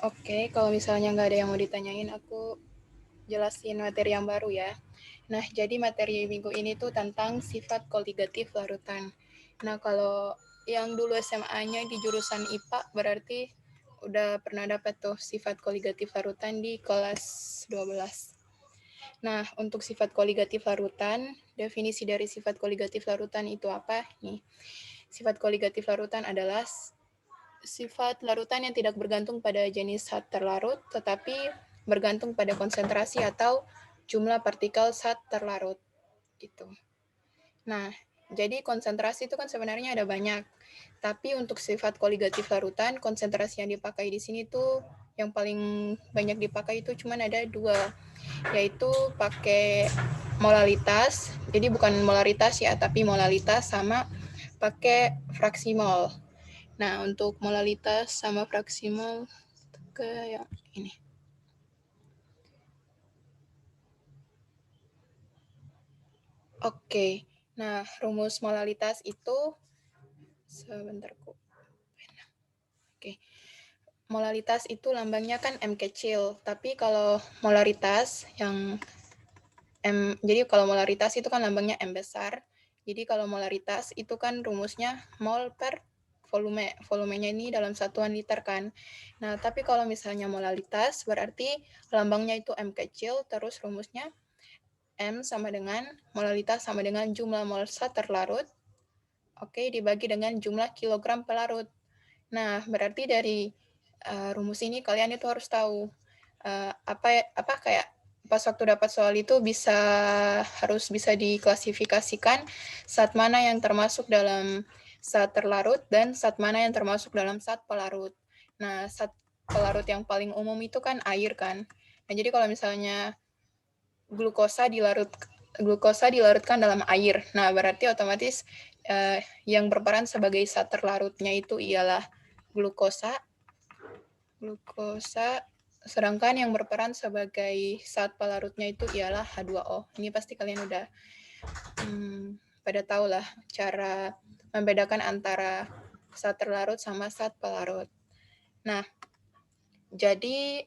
Oke, kalau misalnya nggak ada yang mau ditanyain, aku jelasin materi yang baru ya. Nah, jadi materi minggu ini tuh tentang sifat koligatif larutan. Nah, kalau yang dulu SMA-nya di jurusan IPA berarti udah pernah dapat tuh sifat koligatif larutan di kelas 12. Nah, untuk sifat koligatif larutan, definisi dari sifat koligatif larutan itu apa? Nih, sifat koligatif larutan adalah sifat larutan yang tidak bergantung pada jenis zat terlarut, tetapi bergantung pada konsentrasi atau jumlah partikel zat terlarut. Gitu. Nah, jadi konsentrasi itu kan sebenarnya ada banyak. Tapi untuk sifat koligatif larutan, konsentrasi yang dipakai di sini tuh yang paling banyak dipakai itu cuma ada dua, yaitu pakai molalitas. Jadi bukan molaritas ya, tapi molalitas sama pakai fraksi mol. Nah, untuk molalitas sama fraksi mol ke yang ini. Oke. Nah, rumus molalitas itu sebentar kok. Oke. Molalitas itu lambangnya kan M kecil, tapi kalau molaritas yang jadi kalau molaritas itu kan lambangnya M besar. Jadi kalau molaritas itu kan rumusnya mol per volume. Volumenya ini dalam satuan liter kan. Nah, tapi kalau misalnya molalitas berarti lambangnya itu M kecil, terus rumusnya M sama dengan molalitas sama dengan jumlah mol zat terlarut. Oke, dibagi dengan jumlah kilogram pelarut. Nah, berarti dari rumus ini kalian itu harus tahu apa kayak pas waktu dapat soal itu harus bisa diklasifikasikan zat mana yang termasuk dalam zat terlarut dan zat mana yang termasuk dalam zat pelarut. Nah, zat pelarut yang paling umum itu kan air kan. Nah, jadi kalau misalnya glukosa dilarutkan dalam air. Nah, berarti otomatis yang berperan sebagai zat terlarutnya itu ialah glukosa. Sedangkan yang berperan sebagai zat pelarutnya itu ialah H2O. Ini pasti kalian udah pada tahu lah cara membedakan antara zat terlarut sama zat pelarut. Nah, jadi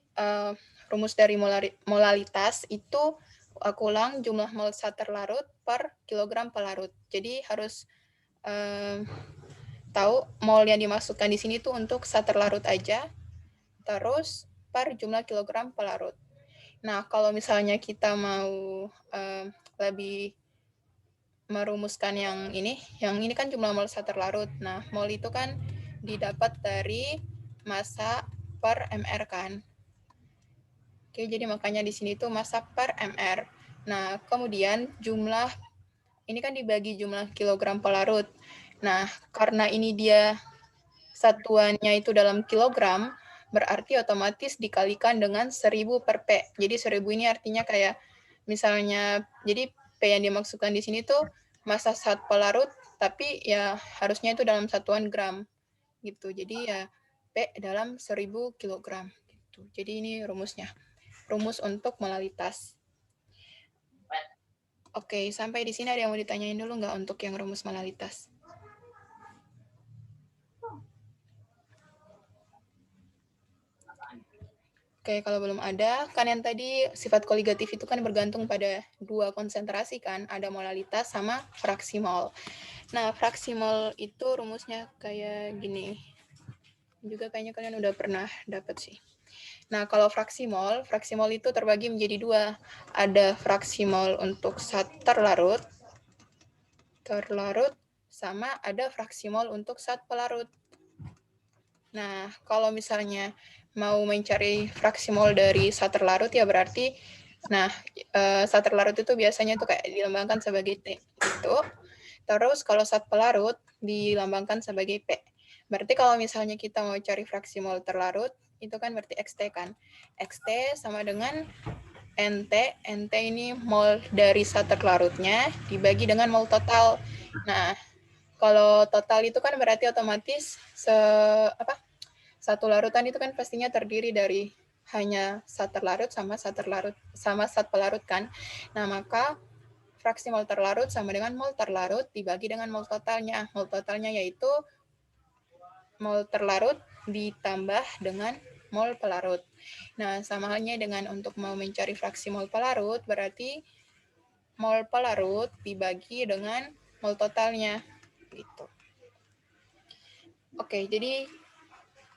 rumus dari molalitas itu aku ulang jumlah mol zat terlarut per kilogram pelarut. Jadi harus tahu mol yang dimasukkan di sini tuh untuk zat terlarut aja, terus per jumlah kilogram pelarut. Nah, kalau misalnya kita mau lebih merumuskan yang ini kan jumlah mol zat terlarut. Nah, mol itu kan didapat dari massa per mr kan. Oke, jadi makanya di sini tuh massa per mr. Nah, kemudian jumlah ini kan dibagi jumlah kilogram pelarut. Nah, karena ini dia satuannya itu dalam kilogram, berarti otomatis dikalikan dengan 1000 per P. Jadi 1000 ini artinya kayak misalnya, jadi P yang dimaksudkan di sini tuh massa zat pelarut, tapi ya harusnya itu dalam satuan gram. Gitu. Jadi ya P dalam 1000 kilogram. Gitu. Jadi ini rumusnya. Rumus untuk molalitas. Oke, sampai di sini ada yang mau ditanyain dulu nggak untuk yang rumus molalitas? Oke, kalau belum ada, kan yang tadi sifat koligatif itu kan bergantung pada dua konsentrasi kan, ada molalitas sama fraksi mol. Nah, fraksi mol itu rumusnya kayak gini. Juga kayaknya kalian udah pernah dapat sih. Nah, kalau fraksi mol itu terbagi menjadi dua. Ada fraksi mol untuk zat terlarut, sama ada fraksi mol untuk zat pelarut. Nah, kalau misalnya mau mencari fraksi mol dari zat terlarut ya berarti, zat terlarut itu biasanya tuh kayak dilambangkan sebagai T gitu. Terus kalau zat pelarut dilambangkan sebagai P. Berarti kalau misalnya kita mau cari fraksi mol terlarut, itu kan berarti XT kan. XT sama dengan NT. NT ini mol dari zat terlarutnya dibagi dengan mol total. Nah, kalau total itu kan berarti otomatis satu larutan itu kan pastinya terdiri dari hanya zat terlarut sama zat pelarut kan. Nah, maka fraksi mol terlarut sama dengan mol terlarut dibagi dengan mol totalnya. Mol totalnya yaitu mol terlarut ditambah dengan mol pelarut. Nah, sama halnya dengan untuk mau mencari fraksi mol pelarut, berarti mol pelarut dibagi dengan mol totalnya. Gitu. Oke, jadi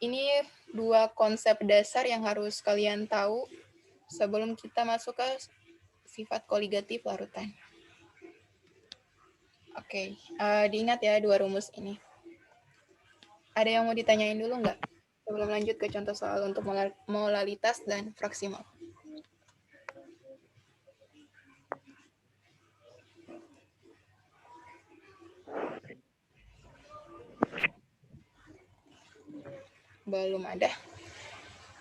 ini dua konsep dasar yang harus kalian tahu sebelum kita masuk ke sifat koligatif larutan. Oke, diingat ya dua rumus ini. Ada yang mau ditanyain dulu nggak? Sebelum lanjut ke contoh soal untuk molalitas dan fraksi mol. Belum ada.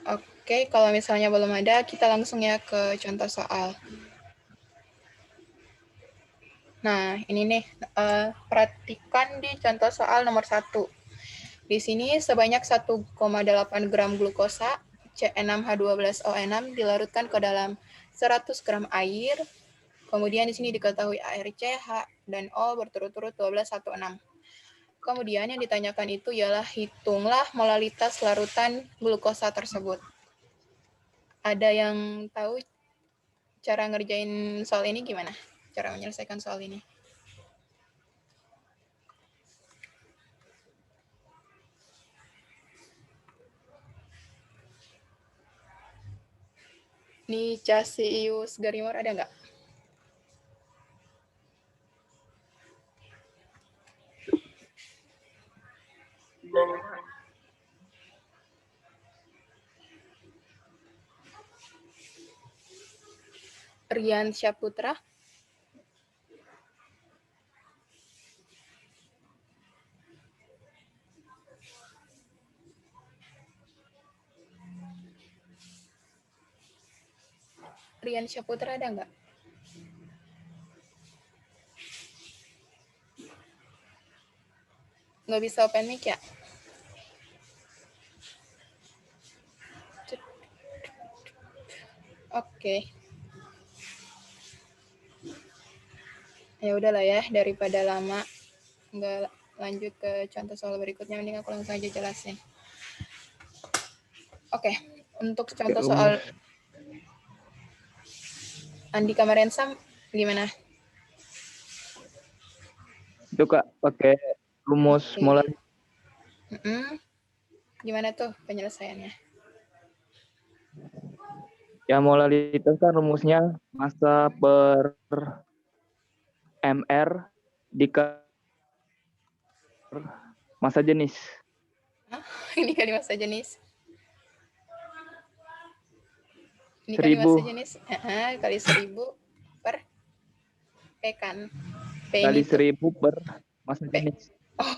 Oke, kalau misalnya belum ada, kita langsung ya ke contoh soal. Nah, ini nih, perhatikan di contoh soal nomor 1. Di sini sebanyak 1,8 gram glukosa C6H12O6 dilarutkan ke dalam 100 gram air. Kemudian di sini diketahui ARC, H, dan O berturut-turut 12,16. Kemudian yang ditanyakan itu ialah hitunglah molalitas larutan glukosa tersebut. Ada yang tahu cara ngerjain soal ini gimana? Cara menyelesaikan soal ini? Nih, Casius Garimor ada nggak? Rian Syaputra? Rian Syaputra ada nggak? Nggak bisa open mic ya? Oke. Ya udahlah ya, daripada lama nggak lanjut ke contoh soal berikutnya, mending aku langsung aja jelasin. Oke, untuk contoh soal Andika Marensam gimana? Itu Kak, pakai rumus molar. Gimana tuh penyelesaiannya? Ya, molalitas kan rumusnya massa per MR dikali massa jenis. Ini kali massa jenis. Ini 1000. kali massa jenis. Kali 1000 per P kan. P Kali ini tuh. 1000 per massa P. jenis.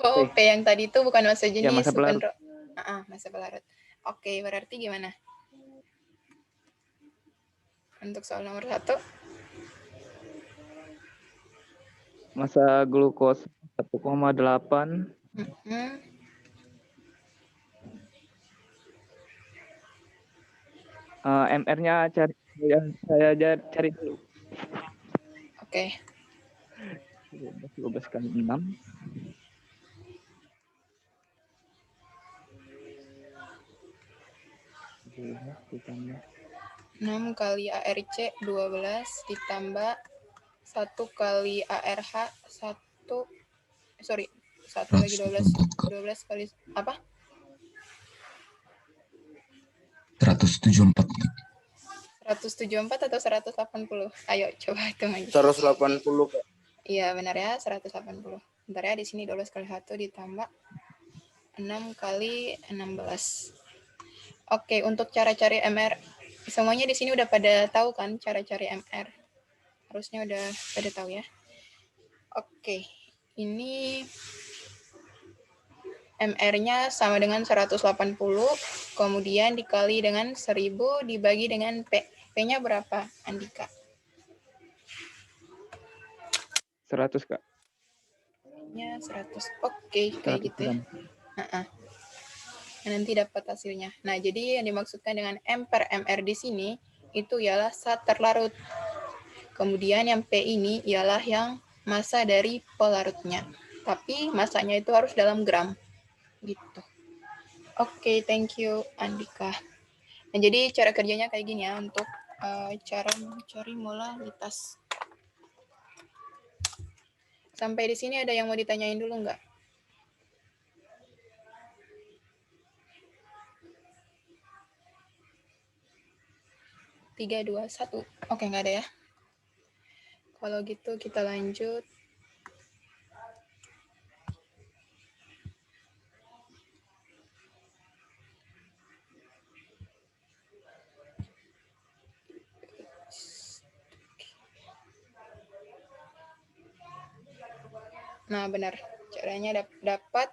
Oh, P yang tadi itu bukan massa jenis. Ya, massa pelarut. Massa pelarut. Oke, berarti gimana? Untuk soal nomor 1. Massa glukosa 1,8. MR-nya saya cari dulu. Oke. 12 kali 6. 6 kali ARC 12 ditambah 1 kali ARH 1 lagi 12 kali apa? 174. 174 atau 180? Ayo coba hitung lagi. 180. Iya benar ya, 180. Bentar ya, di sini 12 kali 1 ditambah 6 kali 16. Oke, untuk cara cari MR semuanya di sini udah pada tahu kan cara cari MR? Harusnya udah pada tahu ya. Oke, ini MR-nya sama dengan 180, kemudian dikali dengan 1000 dibagi dengan P. P-nya berapa, Andika? 100, Kak. P-nya 100. Oke, kayak gitu ya. Nanti dapat hasilnya. Nah, jadi yang dimaksudkan dengan M per MR di sini itu ialah zat terlarut. Kemudian yang P ini ialah yang massa dari pelarutnya. Tapi massanya itu harus dalam gram. Gitu. Oke, thank you, Andika. Nah, jadi cara kerjanya kayak gini ya untuk cara mencari molalitas. Sampai di sini ada yang mau ditanyain dulu nggak? Tiga, dua, satu. Oke, nggak ada ya. Kalau gitu kita lanjut. Nah, benar. Caranya dapat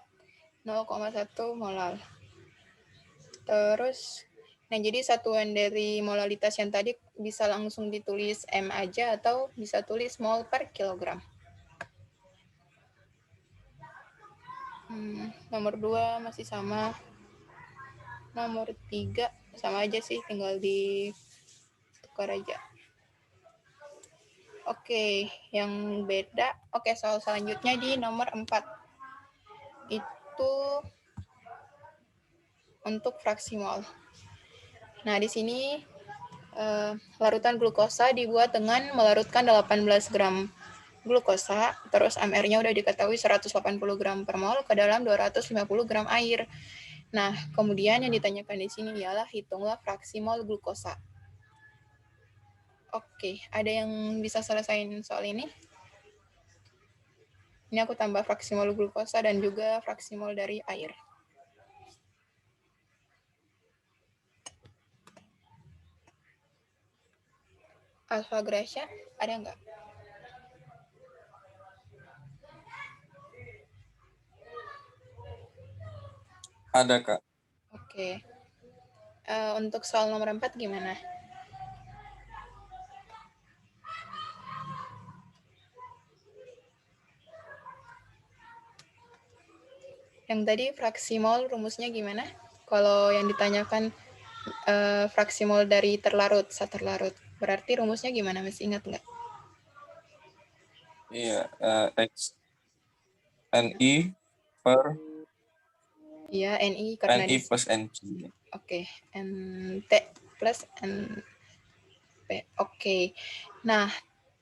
0,1 molal. Terus, nah jadi satuan dari molalitas yang tadi bisa langsung ditulis M aja atau bisa tulis mol per kilogram. Nomor 2 masih sama. Nomor 3 sama aja sih, tinggal ditukar aja. Oke, yang beda. Oke, soal selanjutnya di nomor 4. Itu untuk fraksi mol. Nah, di sini larutan glukosa dibuat dengan melarutkan 18 gram glukosa, terus MR-nya udah diketahui 180 gram per mol ke dalam 250 gram air. Nah, kemudian yang ditanyakan di sini ialah hitunglah fraksi mol glukosa. Oke, ada yang bisa selesaiin soal ini? Ini aku tambah fraksi mol glukosa dan juga fraksi mol dari air. Alfa Gracia, ada nggak? Ada, Kak. Oke. Untuk soal nomor 4 gimana? Yang tadi fraksi mol rumusnya gimana? Kalau yang ditanyakan fraksi mol dari terlarut, zat terlarut. Berarti rumusnya gimana? Masih ingat nggak? Iya, X NI per Iya, NI karena NI plus NC. Oke, NT plus NP. Oke. Nah,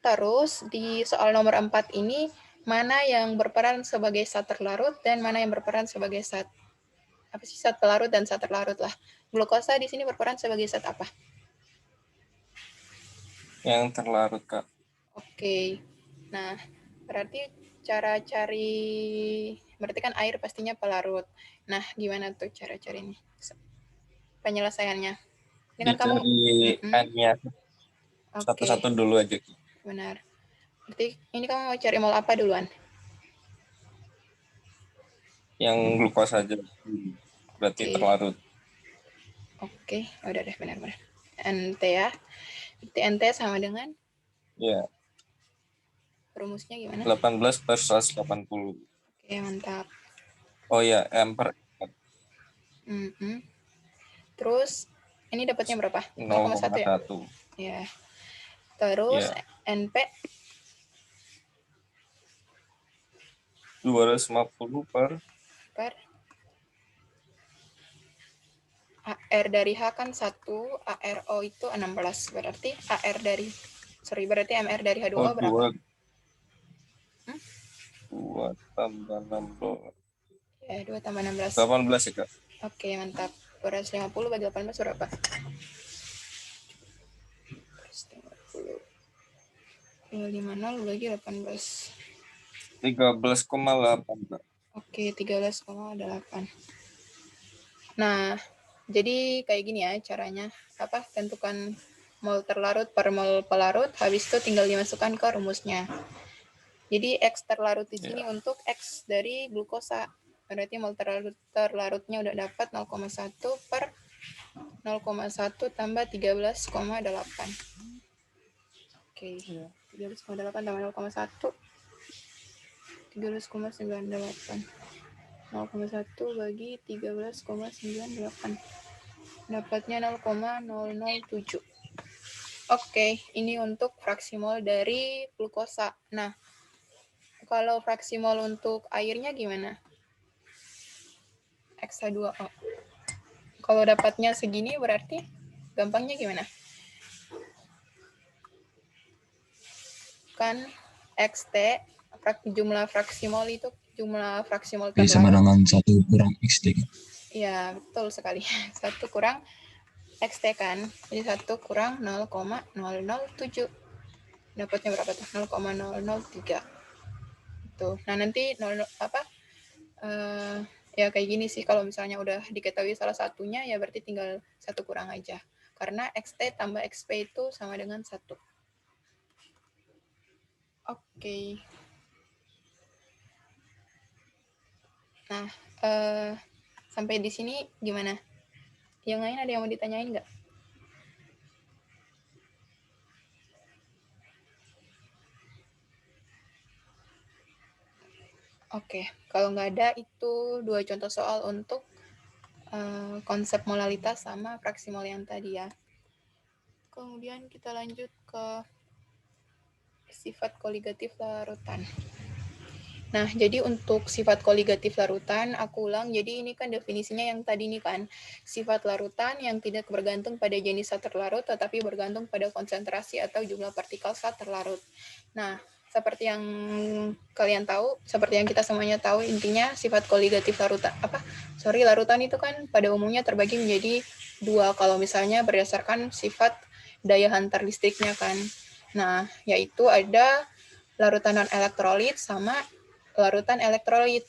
terus di soal nomor 4 ini, mana yang berperan sebagai zat terlarut dan mana yang berperan sebagai zat pelarut dan zat terlarut lah. Glukosa di sini berperan sebagai zat apa? Yang terlarut, Kak. Oke. Nah, berarti cara berarti kan air pastinya pelarut. Nah, gimana tuh cara carinya? Penyelesaiannya. Ini kan kamu N-nya satu-satu dulu aja. Benar. Berarti ini kamu mau cari mol apa duluan? Yang glukosa aja. Berarti terlarut. Oke, udah deh, benar-benar. NT ya. Berarti NT sama dengan? Ya. Rumusnya gimana? 18 per 180. Oke, mantap. Oh ya, M per Terus, ini dapatnya berapa? 0,1 ya? Ya. Terus, NP? 250 per AR dari H kan 1, ARO itu 16. Berarti berarti MR dari H2O berapa? 2 tambah 16. Ya, 2 tambah 16. 18 ya, Kak? Oke, mantap. 250 bagi 18 berapa? 250 bagi 18. 13,8, Kak. Oke, 13,8. Nah, jadi kayak gini ya caranya. Tentukan mol terlarut per mol pelarut, habis itu tinggal dimasukkan ke rumusnya. Jadi X terlarut di sini untuk X dari glukosa. Berarti mol terlarutnya udah dapat 0,1 per 0,1 tambah 13,8. Oke, 13,8 tambah 0,1. 13,98. 0,1 bagi 13,98. Dapatnya 0,007. Oke, ini untuk fraksi mol dari glukosa. Nah, kalau fraksi mol untuk airnya gimana? X2O. Kalau dapatnya segini berarti Gampangnya gimana? Kan XT, jumlah fraksi mol itu jumlah fraksi mol B sama terlarut. dengan 1 kurang XT. Iya, betul sekali. 1 kurang XT kan. Jadi 1 kurang 0,007. Dapatnya berapa tuh? 0,003. Tuh. Nah, nanti ya kayak gini sih, kalau misalnya udah diketahui salah satunya ya berarti tinggal 1 kurang aja. Karena XT tambah XP itu sama dengan 1. Oke. Nah, sampai di sini gimana? Yang lain ada yang mau ditanyain nggak? Oke, kalau nggak ada itu 2 contoh soal untuk konsep molalitas sama fraksi mol yang tadi ya. Kemudian kita lanjut ke sifat koligatif larutan. Nah, jadi untuk sifat koligatif larutan, aku ulang, jadi ini kan definisinya yang tadi nih kan, sifat larutan yang tidak bergantung pada jenis zat terlarut, tetapi bergantung pada konsentrasi atau jumlah partikel zat terlarut. Nah, seperti yang kalian tahu, seperti yang kita semuanya tahu, intinya sifat koligatif larutan, larutan itu kan pada umumnya terbagi menjadi 2, kalau misalnya berdasarkan sifat daya hantar listriknya kan. Nah, yaitu ada larutan non-elektrolit sama larutan elektrolit.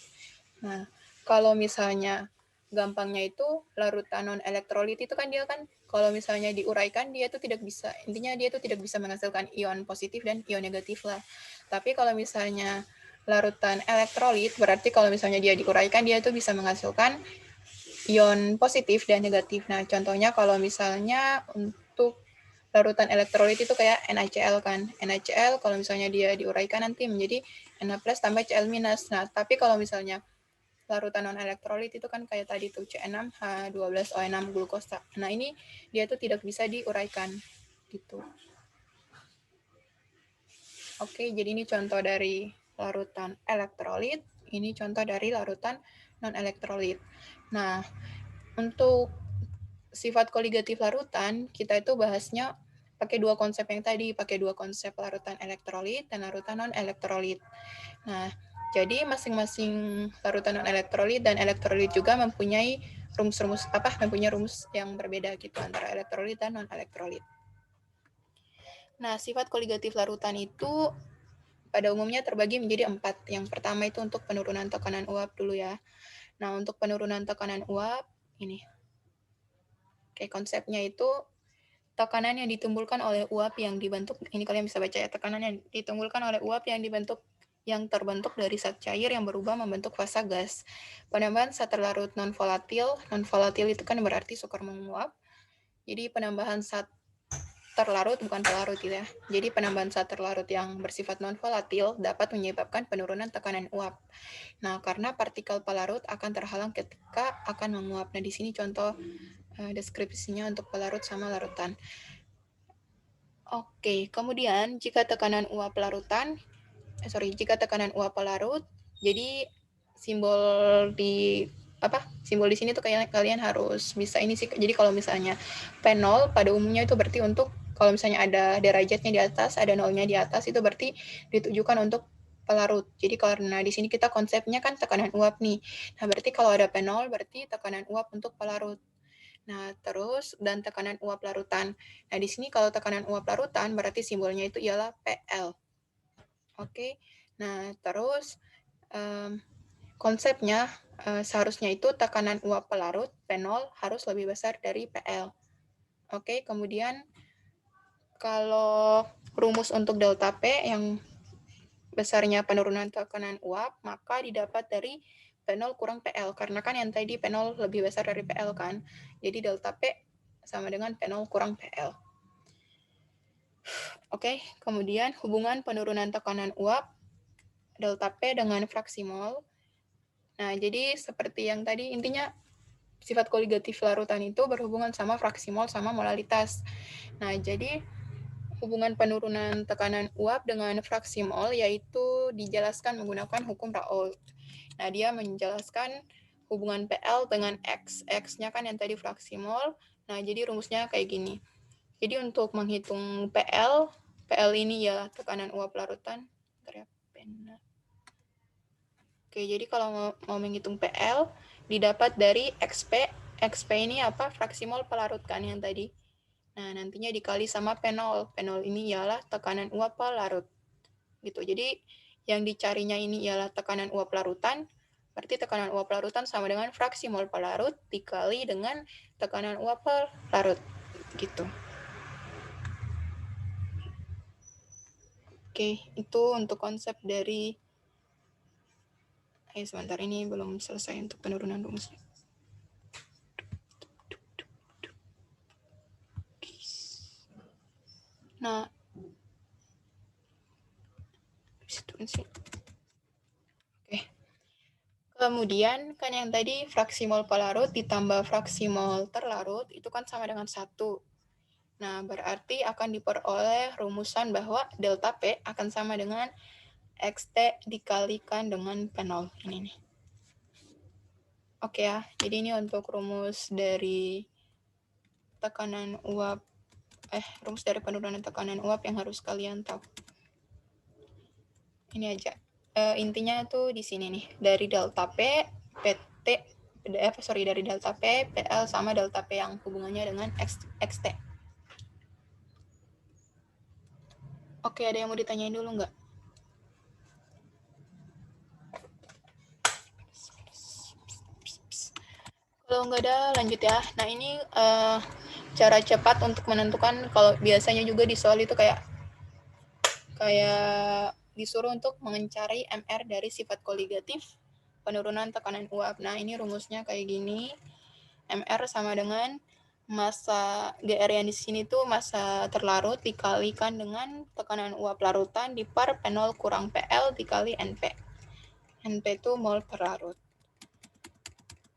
Nah, kalau misalnya gampangnya itu larutan non-elektrolit itu kan dia kan kalau misalnya diuraikan dia itu tidak bisa, intinya dia itu tidak bisa menghasilkan ion positif dan ion negatif lah. Tapi kalau misalnya larutan elektrolit berarti kalau misalnya dia diuraikan dia itu bisa menghasilkan ion positif dan negatif. Nah, contohnya kalau misalnya untuk larutan elektrolit itu kayak NaCl kan. NaCl kalau misalnya dia diuraikan nanti menjadi Na+ tambah Cl-. Nah, tapi kalau misalnya larutan non-elektrolit itu kan kayak tadi tuh C6H12O6 glukosa. Nah, ini dia tuh tidak bisa diuraikan gitu. Oke, jadi ini contoh dari larutan elektrolit, ini contoh dari larutan non-elektrolit. Nah, untuk sifat koligatif larutan, kita itu bahasnya pakai 2 konsep yang tadi, pakai 2 konsep larutan elektrolit dan larutan non-elektrolit. Nah, jadi masing-masing larutan non-elektrolit dan elektrolit juga mempunyai mempunyai rumus yang berbeda gitu antara elektrolit dan non-elektrolit. Nah, sifat koligatif larutan itu pada umumnya terbagi menjadi 4. Yang pertama itu untuk penurunan tekanan uap dulu ya. Nah, untuk penurunan tekanan uap, ini. Oke, konsepnya itu tekanan yang ditimbulkan oleh uap yang dibentuk, ini kalian bisa baca ya, tekanan yang ditimbulkan oleh uap yang terbentuk dari zat cair yang berubah membentuk fasa gas. Penambahan zat terlarut non-volatil itu kan berarti sukar menguap. Jadi penambahan zat terlarut bukan pelarut gitu ya. Jadi penambahan zat terlarut yang bersifat non-volatil dapat menyebabkan penurunan tekanan uap. Nah, karena partikel pelarut akan terhalang ketika akan menguap. Nah, di sini contoh deskripsinya untuk pelarut sama larutan. Oke, kemudian jika tekanan uap pelarut, jadi simbol di sini tuh kalian harus bisa ini sih. Jadi kalau misalnya P0 pada umumnya itu berarti untuk kalau misalnya ada derajatnya di atas, ada nolnya di atas, itu berarti ditujukan untuk pelarut. Jadi karena di sini kita konsepnya kan tekanan uap nih. Nah, berarti kalau ada P0 berarti tekanan uap untuk pelarut. Nah, terus dan tekanan uap larutan. Nah, di sini kalau tekanan uap larutan berarti simbolnya itu ialah PL. Oke. Nah, terus konsepnya seharusnya itu tekanan uap pelarut P0 harus lebih besar dari PL. Oke, kemudian kalau rumus untuk delta P yang besarnya penurunan tekanan uap, maka didapat dari P0 kurang PL. Karena kan yang tadi P0 lebih besar dari PL kan. Jadi delta P sama dengan P0 kurang PL. Oke, kemudian hubungan penurunan tekanan uap delta P dengan fraksi mol. Nah, jadi seperti yang tadi, intinya sifat koligatif larutan itu berhubungan sama fraksi mol sama molalitas. Nah, jadi hubungan penurunan tekanan uap dengan fraksi mol yaitu dijelaskan menggunakan hukum Raoult. Nah, dia menjelaskan hubungan PL dengan X. X-nya kan yang tadi fraksi mol. Nah, jadi rumusnya kayak gini. Jadi untuk menghitung PL ini ya tekanan uap larutan. Bentar ya, pena. Oke, jadi kalau mau menghitung PL, didapat dari XP. XP ini apa? Fraksi mol pelarut kan yang tadi. Nah, nantinya dikali sama P0. P0 ini ialah tekanan uap pelarut. Gitu. Jadi, yang dicarinya ini ialah tekanan uap larutan. Berarti tekanan uap larutan sama dengan fraksi mol pelarut dikali dengan tekanan uap pelarut. Gitu. Oke, itu untuk konsep dari sebentar, ini belum selesai untuk penurunan rumusnya. Nah, oke. Kemudian kan yang tadi fraksi mol pelarut ditambah fraksi mol terlarut itu kan sama dengan 1. Nah, berarti akan diperoleh rumusan bahwa delta P akan sama dengan XT dikalikan dengan P0. Ini nih. Oke ya, jadi ini untuk rumus dari tekanan uap, rumus dari penurunan tekanan uap yang harus kalian tahu. Ini aja. Intinya tuh di sini nih, dari delta P, PT, dari delta P, PL sama delta P yang hubungannya dengan XT. Oke, ada yang mau ditanyain dulu nggak? Kalau nggak ada, lanjut ya. Nah, ini cara cepat untuk menentukan, kalau biasanya juga di soal itu kayak disuruh untuk mencari MR dari sifat koligatif penurunan tekanan uap. Nah, ini rumusnya kayak gini. MR sama dengan massa GR yang di sini tuh massa terlarut dikalikan dengan tekanan uap larutan di par P0 kurang PL dikali NP. NP itu mol per larut.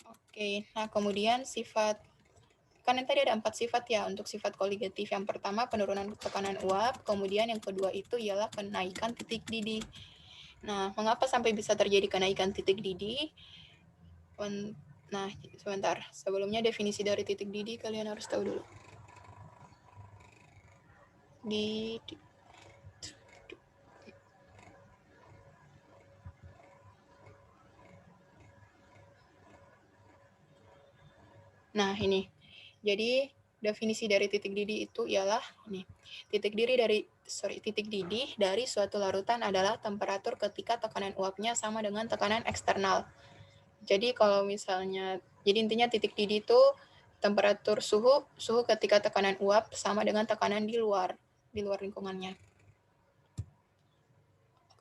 Oke, nah kemudian sifat, kan yang tadi ada 4 sifat ya untuk sifat koligatif. Yang pertama penurunan tekanan uap, kemudian yang kedua itu ialah kenaikan titik didih. Nah, mengapa sampai bisa terjadi kenaikan titik didih? Nah, sebentar. Sebelumnya definisi dari titik didih kalian harus tahu dulu. Nah, ini. Jadi, definisi dari titik didih itu ialah ini. Titik didih dari suatu larutan adalah temperatur ketika tekanan uapnya sama dengan tekanan eksternal. Jadi kalau misalnya, jadi intinya titik didih itu temperatur suhu ketika tekanan uap sama dengan tekanan di luar lingkungannya.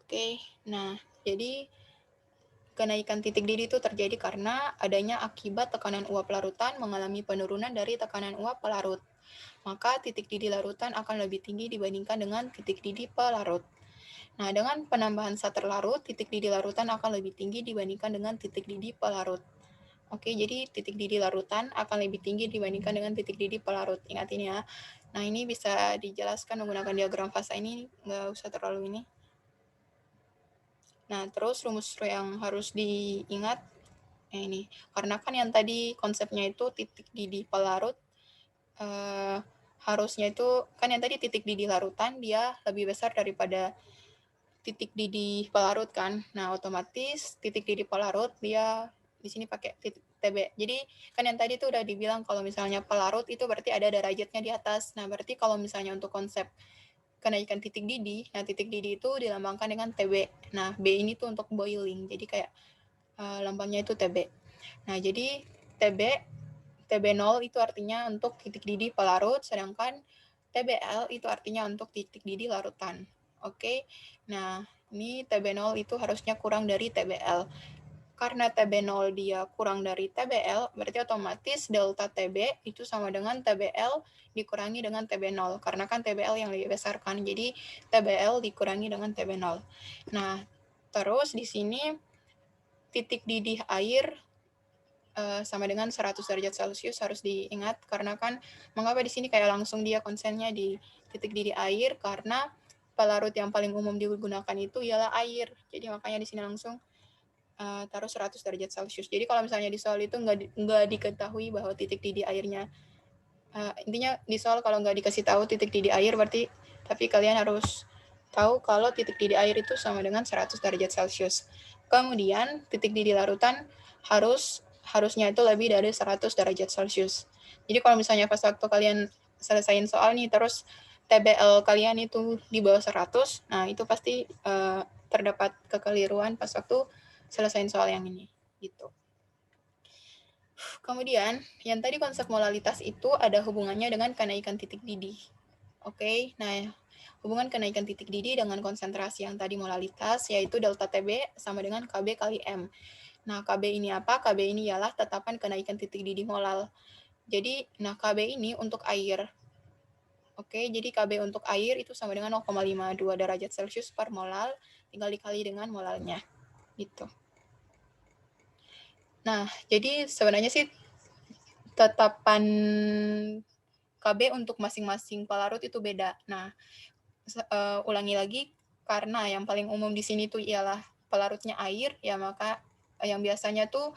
Oke, nah jadi kenaikan titik didih itu terjadi karena adanya akibat tekanan uap larutan mengalami penurunan dari tekanan uap pelarut. Maka titik didih larutan akan lebih tinggi dibandingkan dengan titik didih pelarut. Nah, dengan penambahan zat terlarut, titik didih larutan akan lebih tinggi dibandingkan dengan titik didih pelarut. Oke, jadi titik didih larutan akan lebih tinggi dibandingkan dengan titik didih pelarut. Ingat ini ya. Nah, ini bisa dijelaskan menggunakan diagram fasa ini, nggak usah terlalu ini. Nah, terus rumus yang harus diingat, ini. Karena kan yang tadi konsepnya itu titik didih pelarut, harusnya itu, kan yang tadi titik didih larutan, dia lebih besar daripada titik didih pelarut kan. Nah, otomatis titik didih pelarut dia di sini pakai titik TB. Jadi kan yang tadi tuh udah dibilang kalau misalnya pelarut itu berarti ada derajatnya di atas. Nah, berarti kalau misalnya untuk konsep kenaikan titik didih, nah titik didih itu dilambangkan dengan TB. Nah, B ini tuh untuk boiling. Jadi kayak lambangnya itu TB. Nah, jadi TB0 itu artinya untuk titik didih pelarut, sedangkan TBL itu artinya untuk titik didih larutan. Oke, nah ini TB0 itu harusnya kurang dari TBL. Karena TB0 dia kurang dari TBL, berarti otomatis delta TB itu sama dengan TBL dikurangi dengan TB0. Karena kan TBL yang lebih besar kan, jadi TBL dikurangi dengan TB0. Nah, terus di sini titik didih air sama dengan 100 derajat Celcius harus diingat, karena kan mengapa di sini kayak langsung dia konsennya di titik didih air, karena pelarut yang paling umum digunakan itu ialah air. Jadi makanya di sini langsung taruh 100 derajat Celcius. Jadi kalau misalnya di soal itu nggak diketahui bahwa titik didih airnya Intinya di soal kalau nggak dikasih tahu titik didih air berarti, tapi kalian harus tahu kalau titik didih air itu sama dengan 100 derajat Celcius. Kemudian titik didih larutan harusnya itu lebih dari 100 derajat Celcius. Jadi kalau misalnya pas waktu kalian selesain soal nih, terus TBL kalian itu di bawah 100, nah itu pasti terdapat kekeliruan pas waktu selesain soal yang ini, gitu. Kemudian, yang tadi konsep molalitas itu ada hubungannya dengan kenaikan titik didih. Oke, nah hubungan kenaikan titik didih dengan konsentrasi yang tadi molalitas, yaitu delta TB sama dengan KB kali M. Nah, KB ini apa? KB ini ialah tetapan kenaikan titik didih molal. Jadi, nah KB ini untuk air. Oke, jadi KB untuk air itu sama dengan 0,52 derajat Celcius per molal, tinggal dikali dengan molalnya. Gitu. Nah, jadi sebenarnya sih tetapan KB untuk masing-masing pelarut itu beda. Nah, ulangi lagi, karena yang paling umum di sini tuh ialah pelarutnya air, ya maka yang biasanya tuh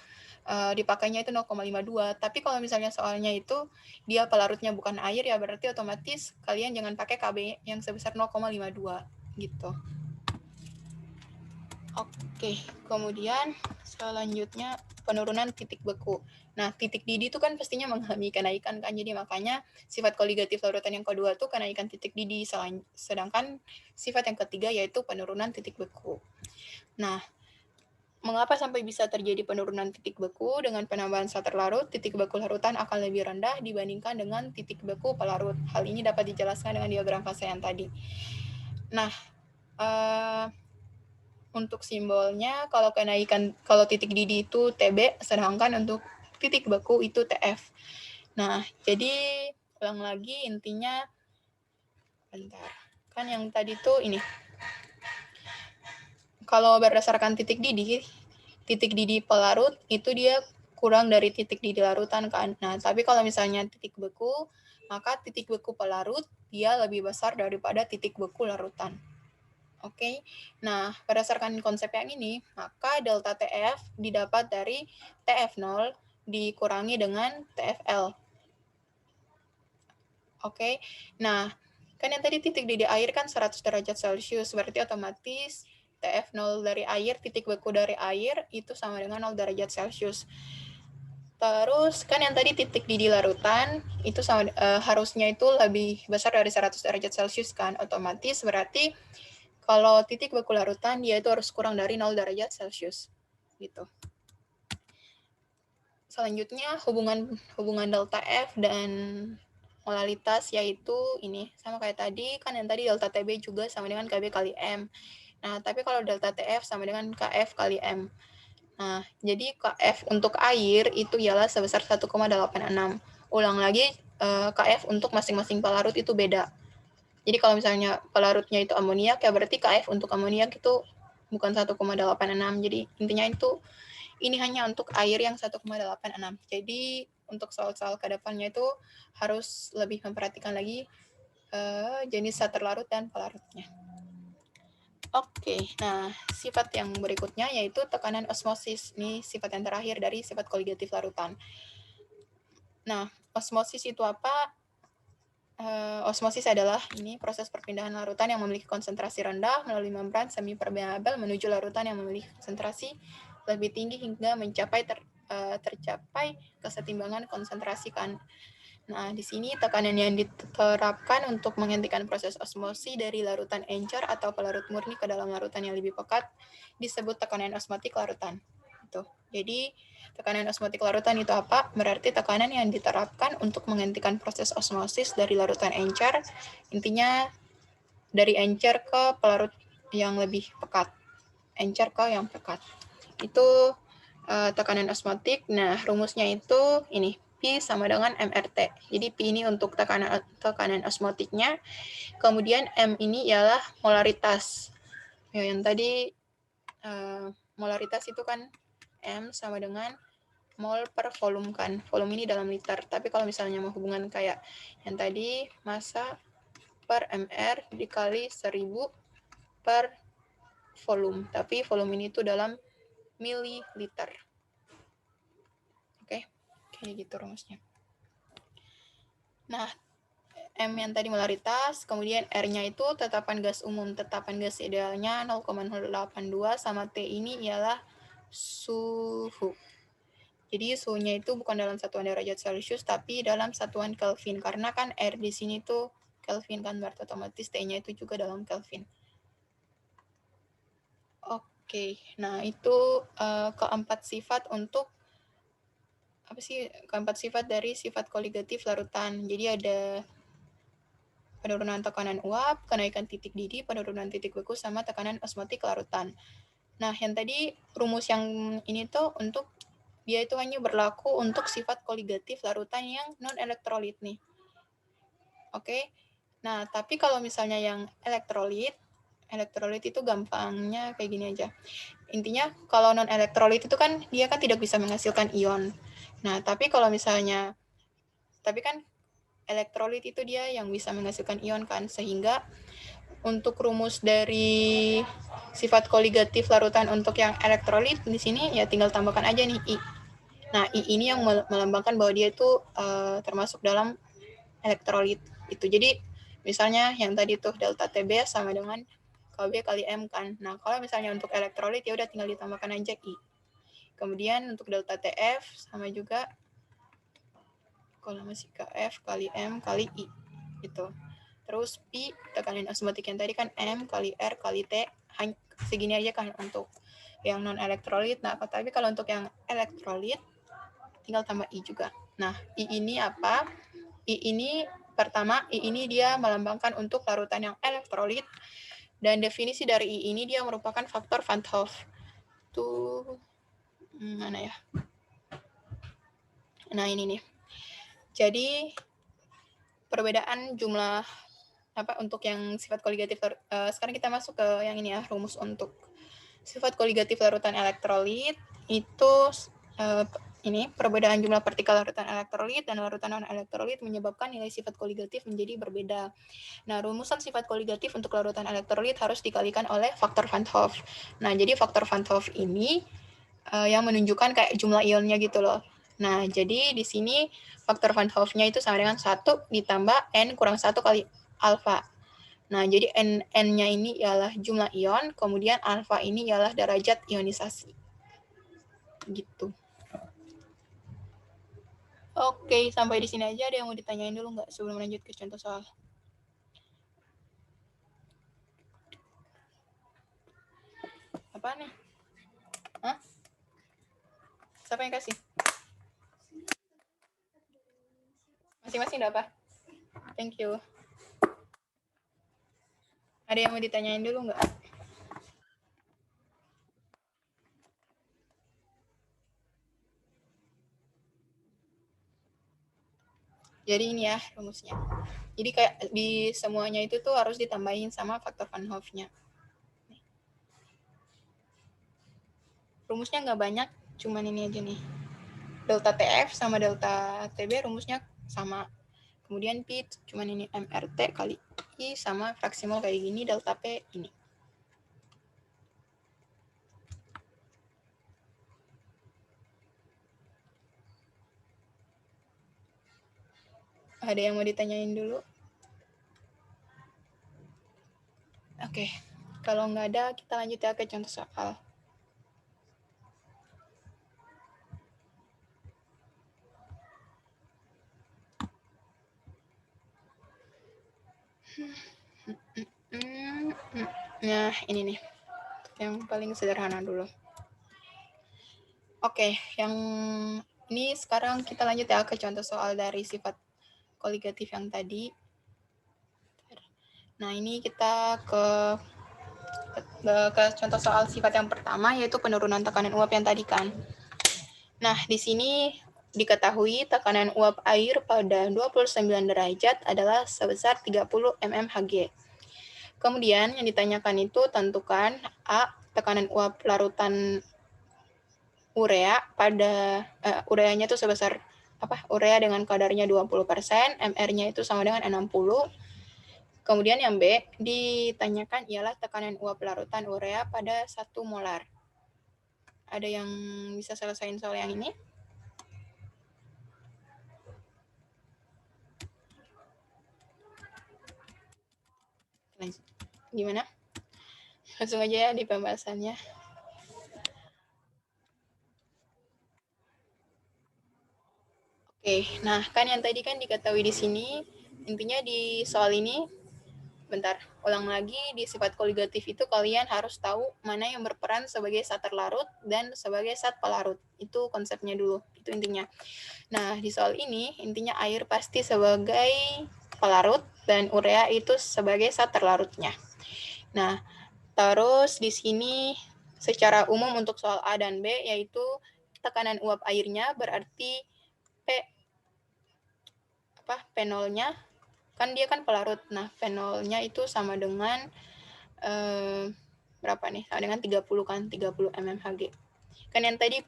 dipakainya itu 0,52. Tapi kalau misalnya soalnya itu dia pelarutnya bukan air, ya berarti otomatis kalian jangan pakai KB yang sebesar 0,52 gitu. Oke, kemudian selanjutnya penurunan titik beku. Nah, titik didih itu kan pastinya mengalami kenaikan kan, jadi makanya sifat koligatif larutan yang kedua tuh kenaikan titik didih, sedangkan sifat yang ketiga yaitu penurunan titik beku. Nah, mengapa sampai bisa terjadi penurunan titik beku? Dengan penambahan sater larut, titik beku larutan akan lebih rendah dibandingkan dengan titik beku pelarut. Hal ini dapat dijelaskan dengan diagram fase yang tadi. Nah, untuk simbolnya kalau titik didih itu TB, sedangkan untuk titik beku itu TF. Nah, jadi ulang lagi intinya, bentar. Kan yang tadi tuh ini. Kalau berdasarkan titik didih pelarut itu dia kurang dari titik didih larutan kan. Nah, tapi kalau misalnya titik beku, maka titik beku pelarut dia lebih besar daripada titik beku larutan. Oke, nah berdasarkan konsep yang ini, maka delta TF didapat dari TF0 dikurangi dengan TFL. Oke, nah kan yang tadi titik didih air kan 100 derajat Celcius, berarti otomatis TF0 dari air, titik beku dari air, itu sama dengan 0 derajat Celcius. Terus kan yang tadi titik didih larutan, itu sama, harusnya itu lebih besar dari 100 derajat Celcius kan, otomatis berarti kalau titik beku larutan, dia itu harus kurang dari 0 derajat Celcius. Gitu. Selanjutnya, hubungan delta F dan molalitas, yaitu ini. Sama kayak tadi, kan yang tadi delta TB juga sama dengan KB kali M. Nah, tapi kalau delta TF sama dengan KF kali M. Nah, jadi KF untuk air itu ialah sebesar 1,86. Ulang lagi, KF untuk masing-masing pelarut itu beda. Jadi kalau misalnya pelarutnya itu amoniak, ya berarti KF untuk amoniak itu bukan 1,86. Jadi intinya itu ini hanya untuk air yang 1,86. Jadi untuk soal-soal ke depannya itu harus lebih memperhatikan lagi jenis sater larut dan pelarutnya. Oke, nah sifat yang berikutnya yaitu tekanan osmosis. Ini sifat yang terakhir dari sifat koligatif larutan. Nah, osmosis itu apa? Osmosis adalah ini proses perpindahan larutan yang memiliki konsentrasi rendah melalui membran semi permeabel menuju larutan yang memiliki konsentrasi lebih tinggi hingga tercapai kesetimbangan konsentrasi kan. Nah, di sini tekanan yang diterapkan untuk menghentikan proses osmosi dari larutan encer atau pelarut murni ke dalam larutan yang lebih pekat disebut tekanan osmotik larutan. Jadi, tekanan osmotik larutan itu apa? Berarti tekanan yang diterapkan untuk menghentikan proses osmosis dari larutan encer, intinya dari encer ke pelarut yang lebih pekat. Encer ke yang pekat. Itu tekanan osmotik. Nah, rumusnya itu ini, P sama dengan MRT. Jadi P ini untuk tekanan osmotiknya. Kemudian M ini ialah molaritas. Ya, yang tadi molaritas itu kan M sama dengan mol per volume kan. Volume ini dalam liter. Tapi kalau misalnya mau hubungan kayak yang tadi, massa per MR dikali 1000 per volume. Tapi volume ini itu dalam mililiter. Oke, kayak gitu rumusnya. Nah, M yang tadi molaritas, kemudian R-nya itu tetapan gas umum, tetapan gas idealnya 0,082, sama T ini ialah suhu. Jadi suhunya itu bukan dalam satuan derajat Celcius, tapi dalam satuan Kelvin. Karena kan R di sini tuh Kelvin kan, berarti otomatis T-nya itu juga dalam Kelvin. Oke, nah itu keempat sifat untuk keempat sifat dari sifat koligatif larutan. Jadi ada penurunan tekanan uap, kenaikan titik didih, penurunan titik beku, sama tekanan osmotik larutan. Nah, yang tadi rumus yang ini tuh untuk dia itu hanya berlaku untuk sifat koligatif larutan yang non-elektrolit nih. Oke. Nah, tapi kalau misalnya yang elektrolit itu gampangnya kayak gini aja. Intinya kalau non-elektrolit itu kan dia kan tidak bisa menghasilkan ion. Nah, tapi kalau misalnya kan elektrolit itu dia yang bisa menghasilkan ion kan, sehingga untuk rumus dari sifat koligatif larutan untuk yang elektrolit di sini ya tinggal tambahkan aja nih I. Nah, I ini yang melambangkan bahwa dia itu termasuk dalam elektrolit itu. Jadi misalnya yang tadi tuh delta TB sama dengan KB kali M kan. Nah, kalau misalnya untuk elektrolit ya udah tinggal ditambahkan aja I. Kemudian untuk delta TF sama juga kalau masih KF kali M kali I gitu. Terus P tekanan osmotik yang tadi kan M kali R kali T, segini aja kan untuk yang non elektrolit. Nah, tapi kalau untuk yang elektrolit tinggal tambah I juga. Nah, I ini apa? I ini pertama, I ini dia melambangkan untuk larutan yang elektrolit, dan definisi dari I ini dia merupakan faktor Van 't Hoff. Tuh mana ya? Nah, ini nih. Jadi perbedaan jumlah untuk yang sifat koligatif, sekarang kita masuk ke yang ini ya, rumus untuk sifat koligatif larutan elektrolit itu ini perbedaan jumlah partikel larutan elektrolit dan larutan non-elektrolit menyebabkan nilai sifat koligatif menjadi berbeda. Nah, rumusan sifat koligatif untuk larutan elektrolit harus dikalikan oleh faktor Van 't Hoff. Nah, jadi faktor Van 't Hoff ini yang menunjukkan kayak jumlah ionnya gitu loh. Nah, jadi di sini faktor Van 't Hoff-nya itu sama dengan 1 ditambah N kurang 1 kali alfa. Nah, jadi N-nya ini ialah jumlah ion, kemudian alfa ini ialah derajat ionisasi. Gitu. Oke, sampai di sini aja. Ada yang mau ditanyain dulu nggak sebelum lanjut ke contoh soal? Apa nih? Hah? Siapa yang kasih? Masing-masing udah apa? Thank you. Ada yang mau ditanyain dulu nggak? Jadi ini ya rumusnya. Jadi kayak di semuanya itu tuh harus ditambahin sama faktor Van Hoff-nya. Rumusnya nggak banyak, cuman ini aja nih. Delta TF sama delta TB rumusnya sama. Kemudian P cuman ini MRT kali I sama fraksi mol kayak gini, delta P ini. Ada yang mau ditanyain dulu? Oke, kalau nggak ada kita lanjut ya ke contoh soal. Nah, ini nih. Yang paling sederhana dulu. Oke, yang ini sekarang kita lanjut ya ke contoh soal dari sifat koligatif yang tadi. Nah, ini kita ke contoh soal sifat yang pertama, yaitu penurunan tekanan uap yang tadi kan. Nah, di sini diketahui tekanan uap air pada 29 derajat adalah sebesar 30 mmHg. Kemudian yang ditanyakan itu tentukan A, tekanan uap larutan urea pada ureanya itu sebesar urea dengan kadarnya 20%, MR-nya itu sama dengan 60. Kemudian yang B ditanyakan ialah tekanan uap larutan urea pada 1 molar. Ada yang bisa selesaiin soal yang ini? Gimana? Langsung aja ya di pembahasannya. Oke, nah kan yang tadi kan diketahui di sini, intinya di soal ini, bentar, ulang lagi, di sifat koligatif itu kalian harus tahu mana yang berperan sebagai zat terlarut dan sebagai zat pelarut. Itu konsepnya dulu, itu intinya. Nah, di soal ini, intinya air pasti sebagai pelarut dan urea itu sebagai zat terlarutnya. Nah, terus di sini secara umum untuk soal A dan B, yaitu tekanan uap airnya berarti P0-nya kan dia kan pelarut. Nah, P0-nya itu sama dengan berapa nih? Sama dengan 30 kan, 30 mmHg. Kan yang tadi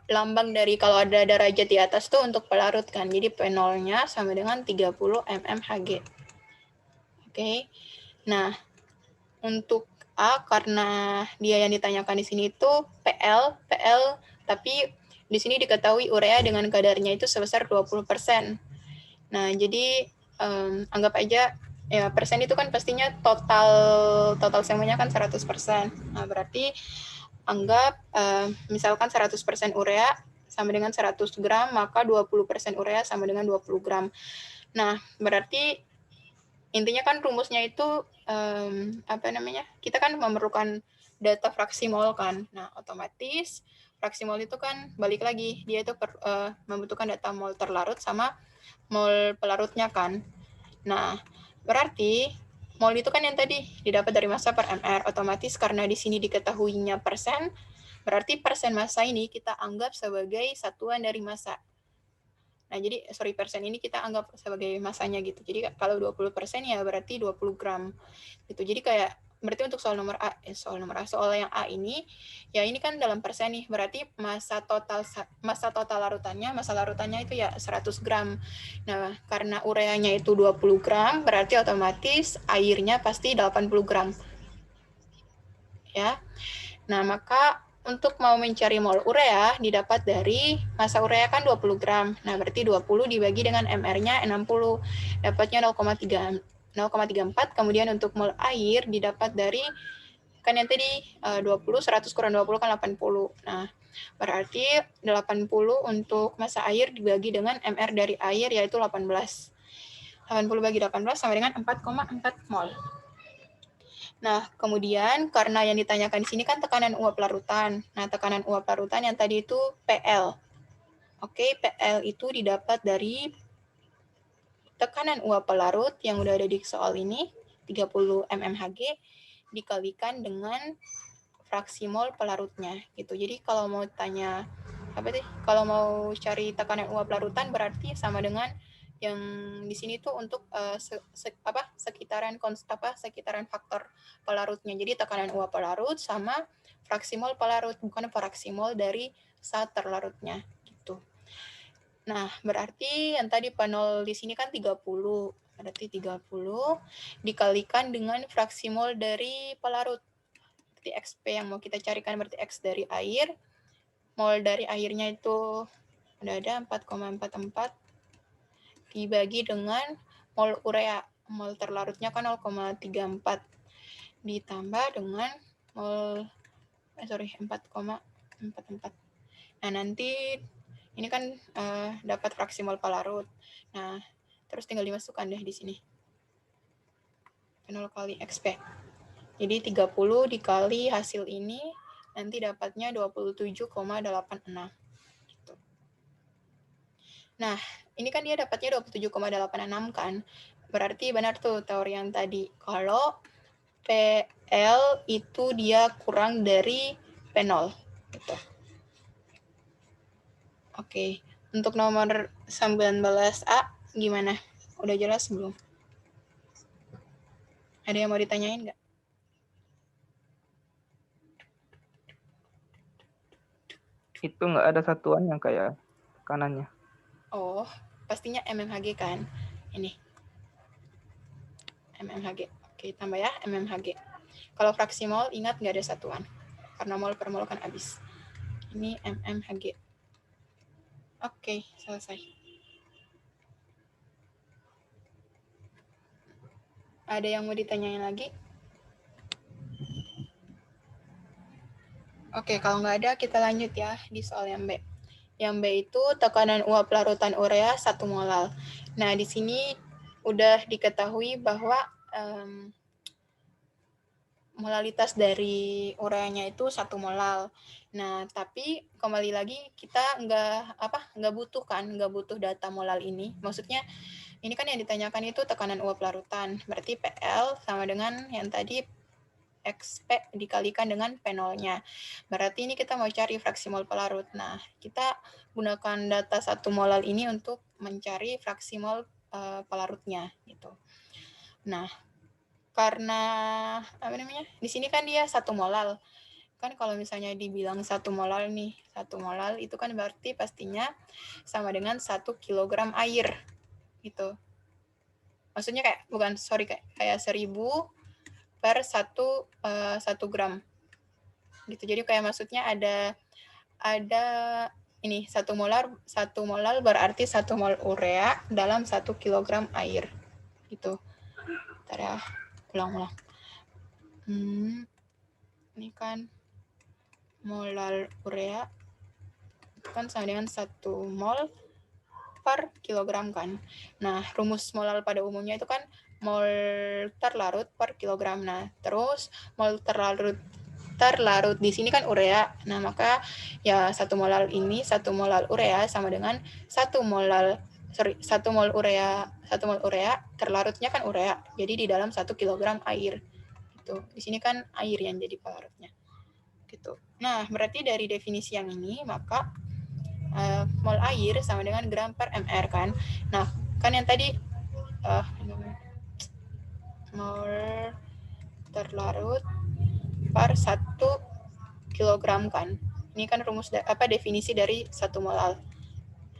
lambang dari kalau ada derajat di atas tuh untuk pelarut kan. Jadi P0-nya sama dengan 30 mmHg. Oke. Nah, untuk A karena dia yang ditanyakan di sini itu PL, tapi di sini diketahui urea dengan kadarnya itu sebesar 20%. Nah, jadi anggap aja ya persen itu kan pastinya total semuanya kan 100%. Nah, berarti anggap misalkan 100% urea sama dengan 100 gram, maka 20% urea sama dengan 20 gram. Nah, berarti intinya kan rumusnya itu kita kan memerlukan data fraksi mol kan. Nah, otomatis fraksi mol itu kan balik lagi, dia itu membutuhkan data mol terlarut sama mol pelarutnya kan. Nah, berarti mol itu kan yang tadi didapat dari massa per mR. Otomatis karena di sini diketahuinya persen, berarti persen massa ini kita anggap sebagai satuan dari massa. Nah, jadi persen ini kita anggap sebagai massanya gitu. Jadi kalau 20% ya berarti 20 gram gitu. Jadi kayak berarti untuk soal yang A ini ya ini kan dalam persen nih, berarti massa total larutannya itu ya 100 gram. Nah, karena ureanya itu 20 gram, berarti otomatis airnya pasti 80 gram. Ya. Nah, maka untuk mau mencari mol urea didapat dari massa urea kan 20 gram. Nah, berarti 20 dibagi dengan MR-nya 60. Dapatnya 0,34. Kemudian untuk mol air didapat dari kan yang tadi 20, 100 kurang 20 kan 80. Nah, berarti 80 untuk massa air dibagi dengan MR dari air yaitu 18. 80 bagi 18 sama dengan 4,4 mol. Nah, kemudian karena yang ditanyakan di sini kan tekanan uap larutan. Nah, tekanan uap larutan yang tadi itu PL. Oke, PL itu didapat dari tekanan uap pelarut yang udah ada di soal ini, 30 mmHg, dikalikan dengan fraksi mol pelarutnya. Gitu. Jadi kalau mau tanya, kalau mau cari tekanan uap larutan berarti sama dengan yang di sini tuh untuk sekitaran faktor pelarutnya. Jadi tekanan uap pelarut sama fraksi mol pelarut, bukan fraksi mol dari zat terlarutnya gitu. Nah, berarti yang tadi P0 di sini kan 30. Berarti 30 dikalikan dengan fraksi mol dari pelarut. Berarti XP yang mau kita carikan berarti X dari air. Mol dari airnya itu udah ada 4,44 dibagi dengan mol urea. Mol terlarutnya kan 0,34 ditambah dengan mol 4,44. Nah, nanti ini kan dapat fraksi mol pelarut. Nah, terus tinggal dimasukkan deh di sini. 0 kali XP. Jadi 30 dikali hasil ini nanti dapatnya 27,86. Gitu. Nah, ini kan dia dapatnya 27,86 kan. Berarti benar tuh teori yang tadi. Kalau PL itu dia kurang dari P0. Gitu. Oke, untuk nomor 19A gimana? Udah jelas belum? Ada yang mau ditanyain nggak? Itu nggak ada satuan yang kayak tekanannya. Oh, pastinya mmHg kan? Ini. mmHg. Oke, tambah ya mmHg. Kalau fraksi mol, ingat nggak ada satuan. Karena mol per mol kan habis. Ini mmHg. Oke, selesai. Ada yang mau ditanyain lagi? Oke, kalau nggak ada, kita lanjut ya di soal yang B. Yang B itu tekanan uap larutan urea 1 molal. Nah, di sini udah diketahui bahwa molalitas dari ureanya itu 1 molal. Nah, tapi kembali lagi kita nggak butuh data molal ini. Maksudnya ini kan yang ditanyakan itu tekanan uap larutan. Berarti PL sama dengan yang tadi XP dikalikan dengan P0-nya. Berarti ini kita mau cari fraksi mol pelarut. Nah, kita gunakan data 1 molal ini untuk mencari fraksi mol pelarutnya gitu. Nah, karena di sini kan dia 1 molal. Kan kalau misalnya dibilang 1 molal nih, 1 molal itu kan berarti pastinya sama dengan 1 kilogram air gitu. Maksudnya kayak kayak 1000 per 1 gram gitu. Jadi kayak maksudnya ada ini 1 molal berarti 1 mol urea dalam 1 kilogram air gitu. Bentar ya, ulang. Ini kan molal urea kan sama dengan 1 mol per kilogram kan. Nah, rumus molal pada umumnya itu kan mol terlarut per kilogram. Nah, terus mol terlarut di sini kan urea. Nah, maka ya 1 molal urea sama dengan 1 mol urea terlarutnya kan urea. Jadi di dalam 1 kilogram air. Gitu. Di sini kan air yang jadi pelarutnya. Gitu. Nah, berarti dari definisi yang ini maka mol air sama dengan gram per mr kan. Nah, kan yang tadi mol terlarut per 1 kilogram kan. Ini kan definisi dari 1 molal.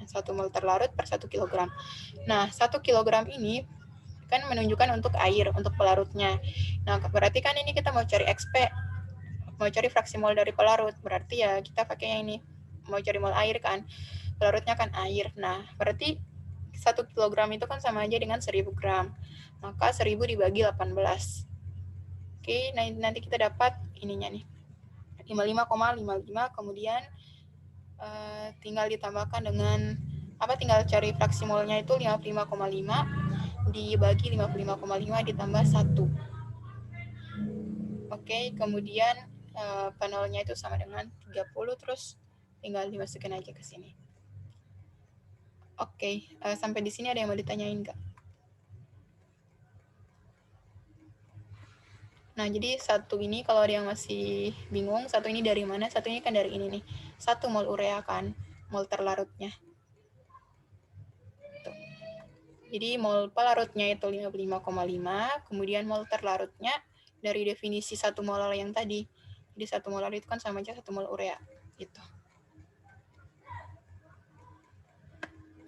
1 mol terlarut per 1 kilogram. Nah, 1 kilogram ini kan menunjukkan untuk air, untuk pelarutnya. Nah, berarti kan ini kita mau cari XP, mau cari fraksi mol dari pelarut. Berarti ya kita pakai yang ini, mau cari mol air kan. Pelarutnya kan air. Nah, berarti 1 kilogram itu kan sama aja dengan 1000 gram. Maka 1000 dibagi 18. Oke, nanti kita dapat ininya nih. 55,55, kemudian tinggal ditambahkan dengan tinggal cari fraksi molnya itu 55,5 dibagi 55,5 ditambah 1. Oke, kemudian panolnya itu sama dengan 30, terus tinggal dimasukin aja ke sini. Oke, sampai di sini ada yang mau ditanyain nggak? Nah, jadi satu ini kalau ada yang masih bingung, satu ini dari mana? Satu ini kan dari ini nih. 1 mol urea kan, mol terlarutnya. Tuh. Jadi mol pelarutnya itu 55,5, kemudian mol terlarutnya dari definisi 1 molar yang tadi. Jadi 1 molar itu kan sama aja 1 mol urea. Gitu.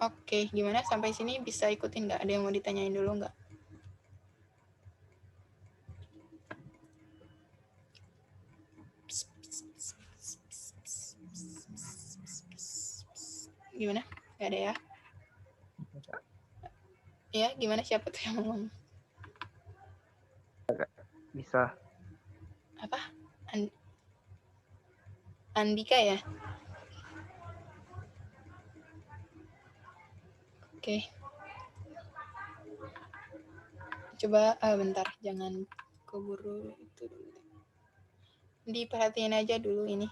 Oke, gimana sampai sini bisa ikutin nggak? Ada yang mau ditanyain dulu nggak? Gimana? Nggak ada ya? Ya, gimana, siapa tuh yang ngomong? Bisa. Apa? Andika ya? Oke. Coba bentar, jangan keburu itu dulu. Diperhatiin aja dulu ini.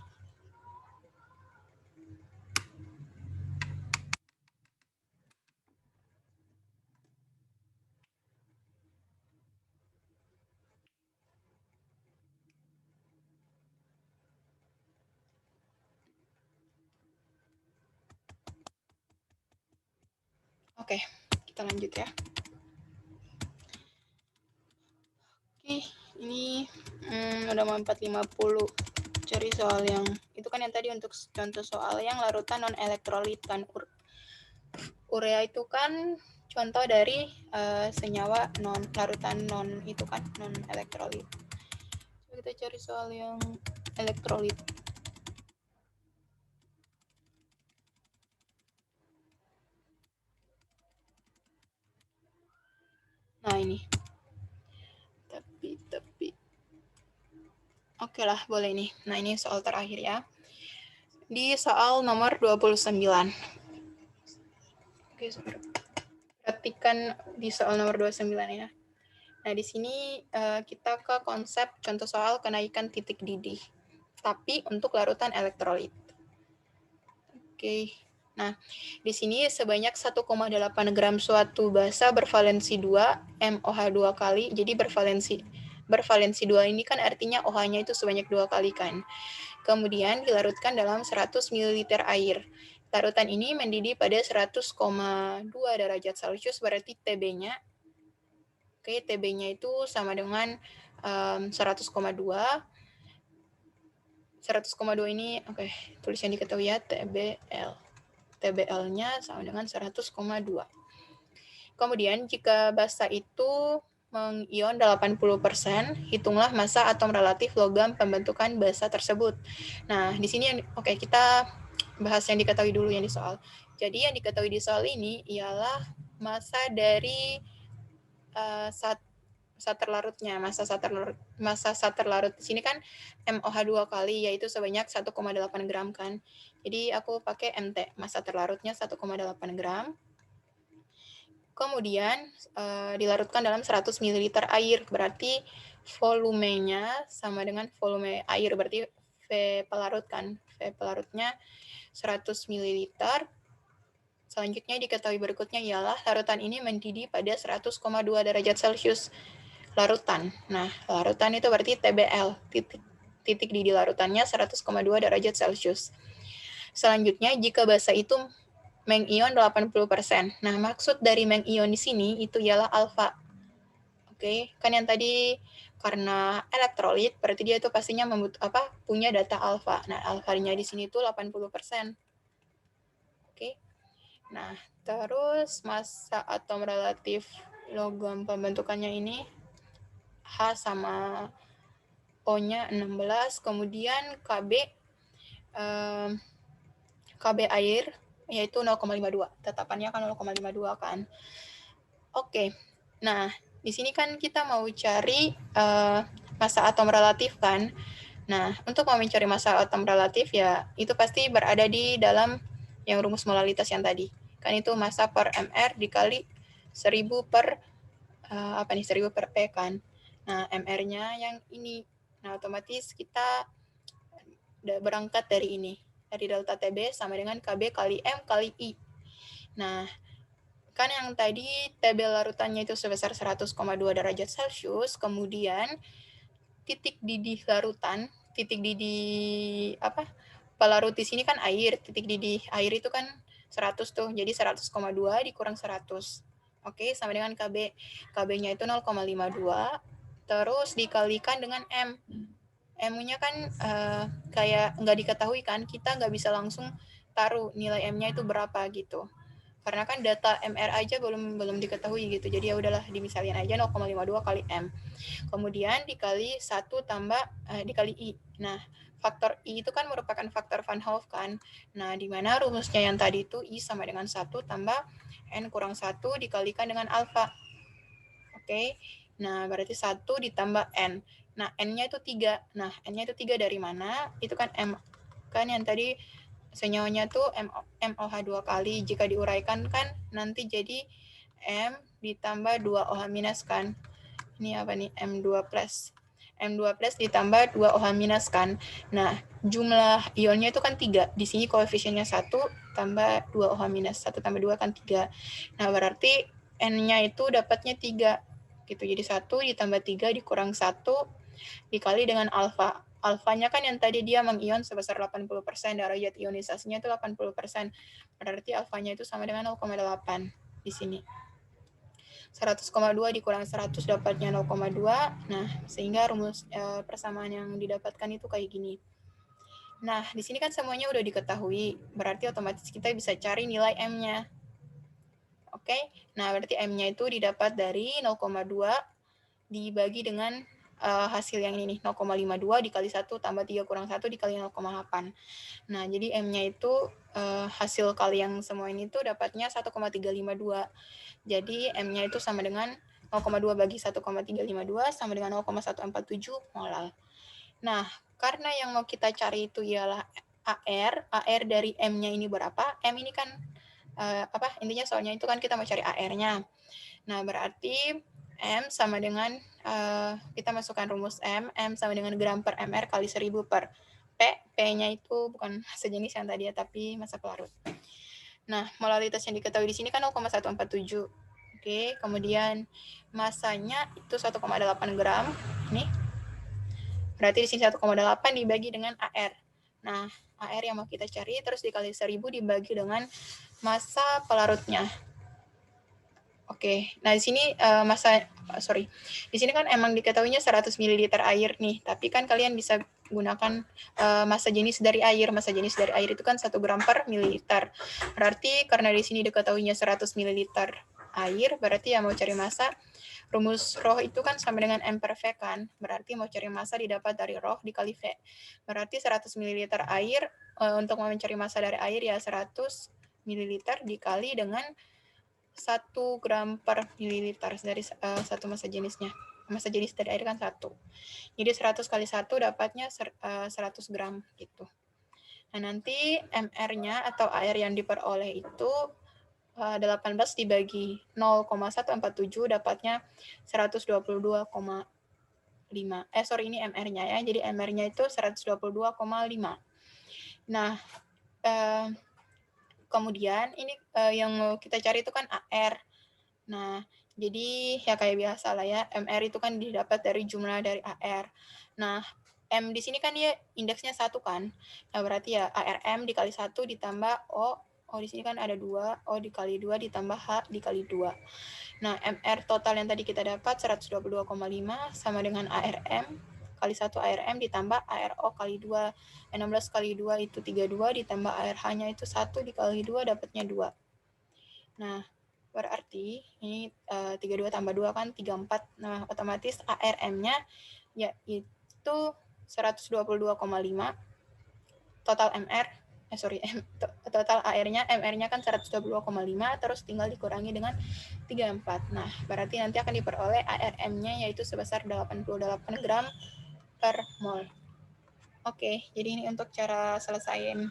Oke, kita lanjut ya. Oke, ini udah mau 450. Cari soal yang itu kan yang tadi untuk contoh soal yang larutan non elektrolit kan. Urea itu kan contoh dari senyawa larutan non itu kan non elektrolit. Kita cari soal yang elektrolit. Nah, ini Oke lah, boleh nih. Nah, ini soal terakhir ya. Di soal nomor 29. Oke, perhatikan di soal nomor 29 ya. Nah, di sini kita ke konsep contoh soal kenaikan titik didih, tapi untuk larutan elektrolit. Oke. Nah, di sini sebanyak 1,8 gram suatu basa bervalensi 2, MOH 2 kali. Jadi bervalensi 2 ini kan artinya OH-nya itu sebanyak 2 kali kan. Kemudian dilarutkan dalam 100 ml air. Larutan ini mendidih pada 100,2 derajat Celcius, berarti TB-nya. Oke, TB-nya itu sama dengan 100,2. 100,2 ini, oke, tulis yang diketahui ya, TBL. TBL-nya sama dengan 100,2. Kemudian jika basa itu mengion 80%, hitunglah massa atom relatif logam pembentukan basa tersebut. Nah, di sini oke, kita bahas yang diketahui dulu yang di soal. Jadi yang diketahui di soal ini ialah massa dari saat terlarutnya. Massa saat terlarut di sini kan MOH 2 kali, yaitu sebanyak 1,8 gram kan. Jadi aku pakai MT, massa terlarutnya 1,8 gram. Kemudian dilarutkan dalam 100 ml air, berarti volumenya sama dengan volume air, berarti V pelarut kan. V pelarutnya 100 ml. Selanjutnya diketahui berikutnya ialah larutan ini mendidih pada 100,2 derajat Celcius. Larutan. Nah, larutan itu berarti TBL, titik didih larutannya 100,2 derajat Celcius. Selanjutnya, jika basa itu mengion 80%. Nah, maksud dari mengion di sini itu ialah alfa. Oke, kan yang tadi karena elektrolit, berarti dia itu pastinya punya data alfa. Nah, alfanya di sini itu 80%. Oke. Nah, terus massa atom relatif logam pembentukannya ini H sama O-nya 16, kemudian KB air yaitu 0,52. Tetapannya kan 0,52 kan. Oke. Nah, di sini kan kita mau cari massa atom relatif kan. Nah, untuk mau mencari massa atom relatif ya itu pasti berada di dalam yang rumus molalitas yang tadi. Kan itu massa per mR dikali 1000 per 1000 per P kan. Nah, MR-nya yang ini. Nah, otomatis kita udah berangkat dari ini. Dari delta TB sama dengan KB kali M kali I. Nah, kan yang tadi TB larutannya itu sebesar 100,2 derajat Celcius, kemudian titik didih larutan, titik didih pelarut di sini kan air, titik didih air itu kan 100 tuh, jadi 100,2 dikurang 100. Oke, sama dengan KB. KB-nya itu 0,52, terus dikalikan dengan M. M-nya kan kayak nggak diketahui kan, kita nggak bisa langsung taruh nilai M-nya itu berapa gitu. Karena kan data MR aja belum diketahui gitu. Jadi ya udahlah dimisalin aja 0,52 kali M. Kemudian dikali 1 dikali I. Nah, faktor I itu kan merupakan faktor Van Hoff kan. Nah, di mana rumusnya yang tadi itu I sama dengan 1 tambah N kurang 1 dikalikan dengan alfa. Oke. Nah, berarti 1 ditambah N. Nah, N-nya itu 3. Nah, N-nya itu 3 dari mana? Itu kan M. Kan yang tadi senyawanya tuh MOH 2 kali. Jika diuraikan kan nanti jadi M ditambah 2 OH minus kan. Ini apa nih? M2 plus. M2 plus ditambah 2 OH minus kan. Nah, jumlah ionnya itu kan 3. Di sini koefisiennya 1 tambah 2 OH minus. 1 tambah 2 kan 3. Nah, berarti N-nya itu dapatnya 3. Gitu. Jadi 1 ditambah 3 dikurang 1 dikali dengan alfa. Alfanya kan yang tadi dia mengion sebesar 80%, derajat ionisasinya itu 80%. Berarti alfanya itu sama dengan 0,8 di sini. 100,2 dikurang 100 dapatnya 0,2. Nah, sehingga rumus persamaan yang didapatkan itu kayak gini. Nah, di sini kan semuanya udah diketahui. Berarti otomatis kita bisa cari nilai M-nya. Oke? Nah, berarti M-nya itu didapat dari 0,2 dibagi dengan hasil yang ini, 0,52 dikali 1 tambah 3 kurang 1 dikali 0,8. Nah, jadi M-nya itu hasil kali yang semua ini tuh dapatnya 1,352. Jadi M-nya itu sama dengan 0,2 bagi 1,352 sama dengan 0,147 molal. Nah, karena yang mau kita cari itu ialah AR dari M-nya ini berapa? M ini kan intinya soalnya itu kan kita mau cari AR-nya. Nah, berarti M sama dengan kita masukkan rumus M sama dengan gram per mR kali 1000 per P-nya itu bukan sejenis yang tadi ya, tapi massa pelarut. Nah, molaritas yang diketahui di sini kan 0,147. Oke, kemudian masanya itu 1,8 gram. Nih. Berarti di sini 1,8 dibagi dengan AR. Nah, AR yang mau kita cari terus dikali 1000 dibagi dengan massa pelarutnya. Oke, nah di sini di sini kan emang diketahuinya 100 ml air nih, tapi kan kalian bisa gunakan massa jenis dari air. Massa jenis dari air itu kan 1 gram per mililiter. Berarti karena di sini diketahuinya 100 ml air, berarti ya mau cari massa, rumus ρ itu kan sama dengan M per V kan, berarti mau cari massa didapat dari ρ dikali V. Berarti 100 ml air, untuk mencari massa dari air ya 100 ml dikali dengan 1 gram per mililiter dari satu massa jenisnya. Massa jenis dari air kan 1. Jadi 100 kali 1 dapatnya 100 gram gitu. Nah, nanti MR-nya atau air yang diperoleh itu 18 dibagi 0,147 dapatnya 122,5. Ini MR-nya ya. Jadi MR-nya itu 122,5. Nah, kemudian ini yang mau kita cari itu kan AR. Nah, jadi ya kayak biasa lah ya, MR itu kan didapat dari jumlah dari AR. Nah, M di sini kan dia indeksnya 1 kan. Nah, berarti ya ARM dikali 1 ditambah O. O di sini kan ada 2. O dikali 2 ditambah H dikali 2. Nah, MR total yang tadi kita dapat 122,5 sama dengan ARM kali 1 ARM ditambah ARO kali 2. 16 kali 2 itu 32 ditambah ARH-nya itu 1 dikali 2 dapatnya 2. Nah, berarti ini 32 tambah 2 kan 34. Nah, otomatis ARM-nya yaitu 122,5. Total MR, total AR-nya, MR-nya kan 122,5, terus tinggal dikurangi dengan 34. Nah, berarti nanti akan diperoleh ARM-nya yaitu sebesar 88 gram per mol. Oke, jadi ini untuk cara selesaiin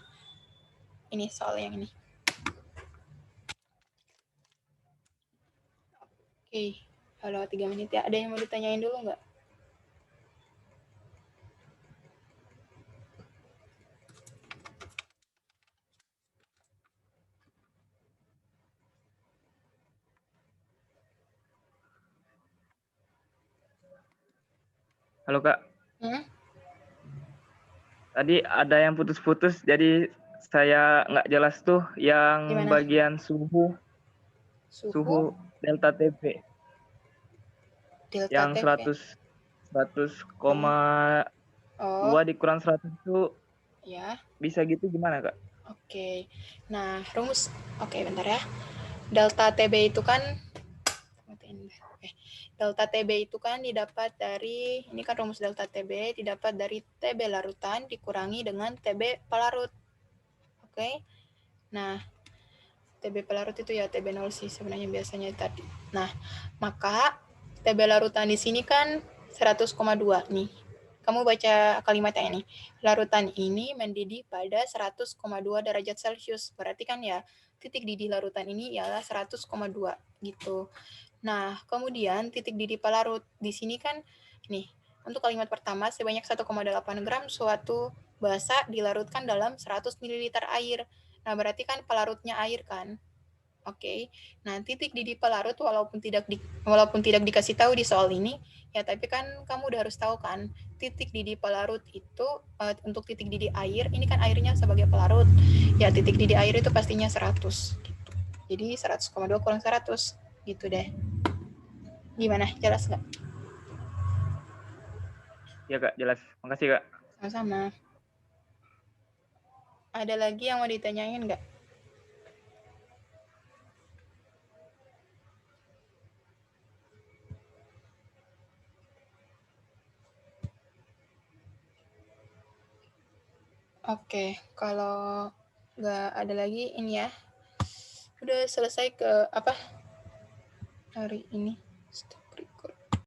ini soal yang ini. Oke, kalau 3 menit ya. Ada yang mau ditanyain dulu nggak? Halo Kak, tadi ada yang putus-putus, jadi saya nggak jelas tuh yang Gimana? bagian suhu delta TB Delta yang TB. 100,2 dikurang 100 itu Ya. bisa gitu gimana Kak? Oke. Nah, rumus. Oke, bentar ya. Delta TB itu kan delta TB itu kan didapat dari, ini kan rumus delta TB didapat dari TB larutan dikurangi dengan TB pelarut. Oke. Nah, TB pelarut itu ya TB0 sih sebenarnya biasanya tadi. Nah, maka TB larutan di sini kan 100,2 nih. Kamu baca kalimatnya ini. Larutan ini mendidih pada 100,2 derajat Celcius. Berarti kan ya titik didih larutan ini ialah 100,2 gitu. Nah, kemudian titik didih pelarut di sini kan nih, untuk kalimat pertama sebanyak 1,8 gram suatu basa dilarutkan dalam 100 ml air. Nah, berarti kan pelarutnya air kan? Oke. Nah, titik didih pelarut walaupun tidak dikasih tahu di soal ini, ya tapi kan kamu udah harus tahu kan, titik didih pelarut itu untuk titik didih air, ini kan airnya sebagai pelarut. Ya, titik didih air itu pastinya 100 gitu. Jadi 100,2 kurang 100 gitu deh. Gimana? Jelas nggak? Ya Kak, jelas. Makasih Kak. Sama-sama. Ada lagi yang mau ditanyain nggak? Oke, kalau nggak ada lagi ini ya. Udah selesai ke apa? Hari ini.